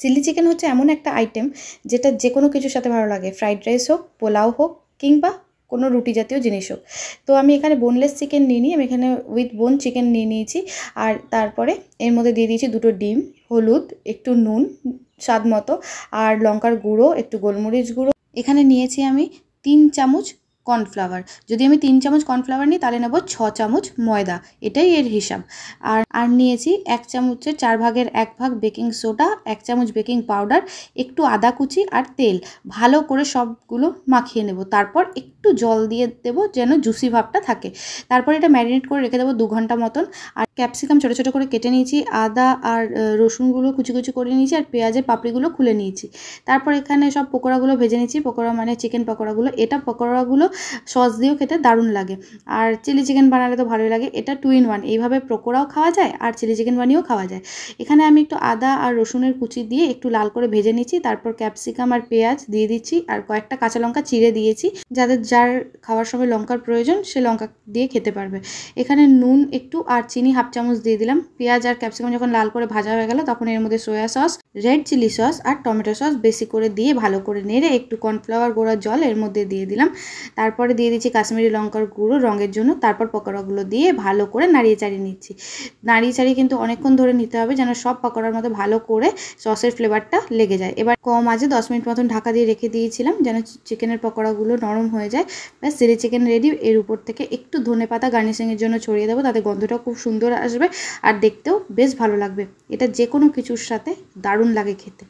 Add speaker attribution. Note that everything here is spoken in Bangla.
Speaker 1: চিলি চিকেন হচ্ছে এমন একটা আইটেম যেটা যে কোনো কিছুর সাথে ভালো লাগে, ফ্রাইড রাইস হোক, পোলাও হোক, কিংবা কোনো রুটি জাতীয় জিনিস হোক। তো আমি এখানে বোনলেস চিকেন নিয়ে নিই, আমি এখানে উইথ বোন চিকেন নিয়ে নিয়েছি। আর তারপরে এর মধ্যে দিয়ে দিয়েছি 2টো ডিম, হলুদ, একটু নুন স্বাদ মতো, আর লঙ্কার গুঁড়ো, একটু গোলমরিচ গুঁড়ো। এখানে নিয়েছি আমি 3 চামচ কর্নফ্লাওয়ার। যদি আমি 3 চামচ কর্নফ্লাওয়ার নিই তাহলে নেব 6 চামচ ময়দা, এটাই এর হিসাব। আর নিয়েছি 1 চামচের 4 ভাগের 1 ভাগ বেকিং সোডা, 1 চামচ বেকিং পাউডার, একটু আদা কুচি আর তেল। ভালো করে সবগুলো মাখিয়ে নেব, তারপর একটু জল দিয়ে দেবো যেন জুসি ভাবটা থাকে। তারপর এটা ম্যারিনেট করে রেখে দেবো 2 ঘন্টা মতন। আর ক্যাপসিকাম ছোটো ছোটো করে কেটে নিয়েছি, আদা আর রসুনগুলো কুচি কুচি করে নিয়েছি, আর পেঁয়াজের পাপড়িগুলো খুলে নিয়েছি। তারপর এখানে সব পকোড়াগুলো ভেজে নিয়েছি, পকোড়া মানে চিকেন পকোড়াগুলো। এটা পকোড়াগুলো সস দিয়েও খেতে দারুণ লাগে, আর চিলি চিকেন বানালে তো ভালোই লাগে। এটা 2 in 1, এইভাবে পকোড়াও খাওয়া যায় আর চিলি চিকেন বানিয়েও খাওয়া যায়। এখানে আমি একটু আদা আর রসুনের কুচি দিয়ে একটু লাল করে ভেজে নিচ্ছি, তারপর ক্যাপসিকাম আর পেঁয়াজ দিয়ে দিচ্ছি, আর কয়েকটা কাঁচা লঙ্কা চিড়ে দিয়েছি। যার খাওয়ার সময় লঙ্কার প্রয়োজন সে লঙ্কা দিয়ে খেতে পারবে। এখানে নুন একটু আর চিনি 1/2 চামচ দিয়ে দিলাম। পেঁয়াজ আর ক্যাপসিকাম যখন লাল করে ভাজা হয়ে গেল তখন এর মধ্যে soya sauce, red chilli sauce আর টমেটো সস বেশি করে দিয়ে ভালো করে নেড়ে একটু কর্নফ্লাওয়ার গোড়া জল এর মধ্যে দিয়ে দিলাম। তারপরে দিয়ে দিচ্ছি কাশ্মীরি লঙ্কার গুঁড়ো রঙের জন্য। তারপর পকোড়াগুলো দিয়ে ভালো করে নাড়িয়ে চাড়িয়ে নিচ্ছি। নাড়িয়ে চাড়িয়ে কিন্তু অনেকক্ষণ ধরে নিতে হবে যেন সব পকোড়ার মধ্যে ভালো করে সসের ফ্লেভারটা লেগে যায়। এবার কম আঁচে 10 মিনিট মতন ঢাকা দিয়ে রেখে দিয়েছিলাম যেন চিকেনের পকোড়াগুলো নরম হয়ে যায়। ব্যাস, চিলি চিকেন রেডি। এর উপর থেকে একটু ধনেপাতা গার্নিশিংয়ের জন্য ছড়িয়ে দেবো, তাতে গন্ধটা খুব সুন্দর আসবে আর দেখতেও বেশ ভালো লাগবে। এটা যে কোনো কিছুর সাথে দারুণ লাগে খেতে।